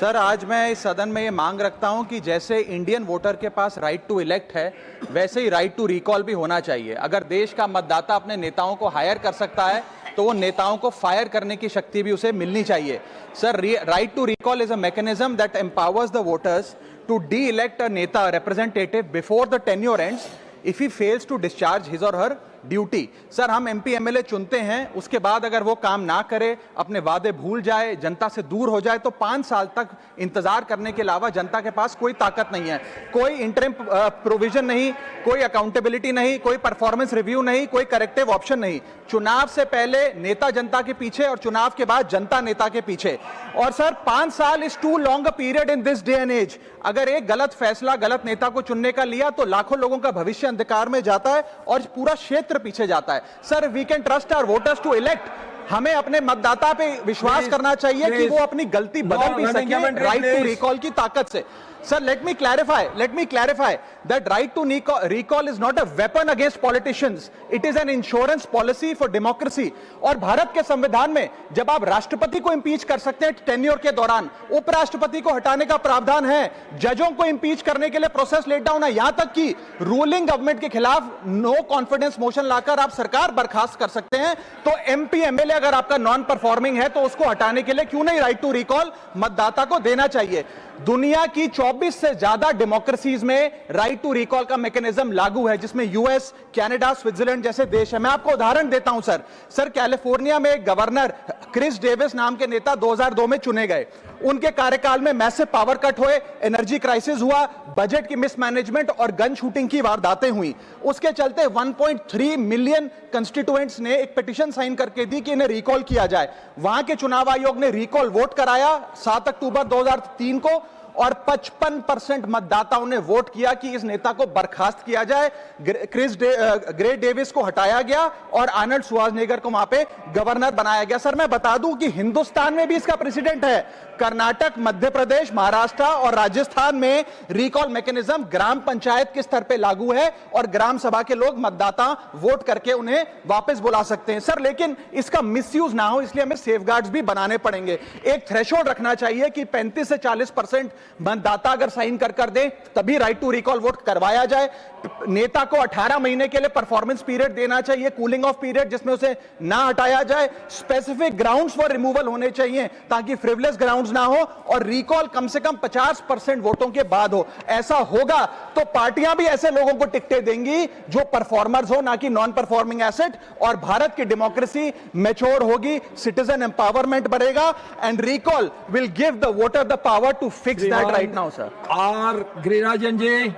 Sir, आज मैं इस सदन में ये मांग रखता हूं कि जैसे इंडियन वोटर के पास राइट टू इलेक्ट है, वैसे ही राइट टू रिकॉल भी होना चाहिए। अगर देश का मतदाता अपने नेताओं को हायर कर सकता है तो वो नेताओं को फायर करने की शक्ति भी उसे मिलनी चाहिए। Sir, right to recall is a mechanism that empowers the voters to de-elect a neta representative before the tenure ends if he fails to discharge his or her duty. Sir, हम MP MLA चुनते हैं, उसके बाद अगर वो काम ना करे, अपने वादे भूल जाए, जनता से दूर हो जाए, तो 5 साल तक इंतजार करने के अलावा जनता के पास कोई ताकत नहीं है। कोई इंटरिम प्रोविजन नहीं, कोई अकाउंटेबिलिटी नहीं, कोई परफॉर्मेंस रिव्यू नहीं, कोई करेक्टिव ऑप्शन नहीं। चुनाव से पहले नेता जनता के पीछे और चुनाव के बाद जनता नेता के पीछे। और सर, 5 साल is too long a period in this day and age. अगर एक गलत फैसला गलत नेता को चुनने का लिया तो लाखों लोगों का भविष्य अंधकार में जाता है और पूरा क्षेत्र पीछे जाता है। Sir, we can trust our voters to elect. हमें अपने मतदाता पे विश्वास करना चाहिए कि वो अपनी गलती बदल भी सके राइट टू रिकॉल की ताकत से। Sir, let me clarify that right to recall is not a weapon against politicians. It is an insurance policy for democracy. और भारत के संविधान में जब आप राष्ट्रपति को इंपीच कर सकते हैं टेन्योर के दौरान, उपराष्ट्रपति को हटाने का प्रावधान है, जजों को इंपीच करने के लिए प्रोसेस लेट डाउन है, यहां तक कि रूलिंग गवर्नमेंट के खिलाफ नो कॉन्फिडेंस मोशन लाकर आप सरकार बर्खास्त कर सकते हैं। तो एमपी एमएलए अगर आपका नॉन परफॉर्मिंग है तो उसको हटाने के लिए क्यों नहीं राइट टू रिकॉल मतदाता को देना चाहिए। दुनिया की 24 से ज्यादा डेमोक्रेसीज में राइट टू रिकॉल का मैकेनिज्म लागू है, जिसमें यूएस, कनाडा, स्विट्जरलैंड जैसे देश है। मैं आपको उदाहरण देता हूं सर, कैलिफोर्निया में गवर्नर क्रिस डेविस नाम के नेता 2002 में चुने गए। उनके कार्यकाल में मैसिव पावर कट हुए, एनर्जी क्राइसिस हुआ, बजट की मिसमैनेजमेंट और गन शूटिंग की वारदातें हुई। उसके चलते 1.3 मिलियन कंस्टिट्यूएंट्स ने एक पिटीशन साइन करके दी कि इन्हें रिकॉल किया जाए। वहां के चुनाव आयोग ने रिकॉल वोट कराया 7 अक्टूबर 2003 को, और 55% मतदाताओं ने वोट किया कि इस नेता को बर्खास्त किया जाए। ग्रे डेविस को हटाया गया और आर्नल्ड श्वार्ज़नेगर को वहां पे गवर्नर बनाया गया। सर, मैं बता दूं कि हिंदुस्तान में भी इसका प्रेसिडेंट है। कर्नाटक, मध्य प्रदेश, महाराष्ट्र और राजस्थान में रिकॉल मैकेनिज्म ग्राम पंचायत के स्तर पे लागू है और ग्राम सभा के लोग मतदाता वोट करके उन्हें वापस बुला सकते हैं। सर, लेकिन इसका मिसयूज ना हो, इसलिए हमें सेफगार्ड्स भी बनाने पड़ेंगे। एक थ्रेशोल्ड रखना चाहिए कि 35 से 40% मतदाता अगर साइन कर दे तभी राइट टू रिकॉल वोट करवाया जाए। नेता को 18 महीने के लिए परफॉर्मेंस पीरियड देना चाहिए, कूलिंग ऑफ पीरियड, जिसमें उसे ना हटाया जाए। स्पेसिफिक ग्राउंड्स फॉर रिमूवल होने चाहिए ताकि फ्रिवलेस ग्राउंड्स ना हो, और रिकॉल कम से कम 50% वोटों के बाद हो। ऐसा होगा तो पार्टियां भी ऐसे लोगों को टिकटें देंगी जो परफॉर्मर्स हो, ना कि नॉन परफॉर्मिंग एसेट, और भारत की डेमोक्रेसी मैच्योर होगी, सिटीजन एम्पावरमेंट बढ़ेगा, and recall will give the voter the power to fix that right now. Sir, R Girirajan ji.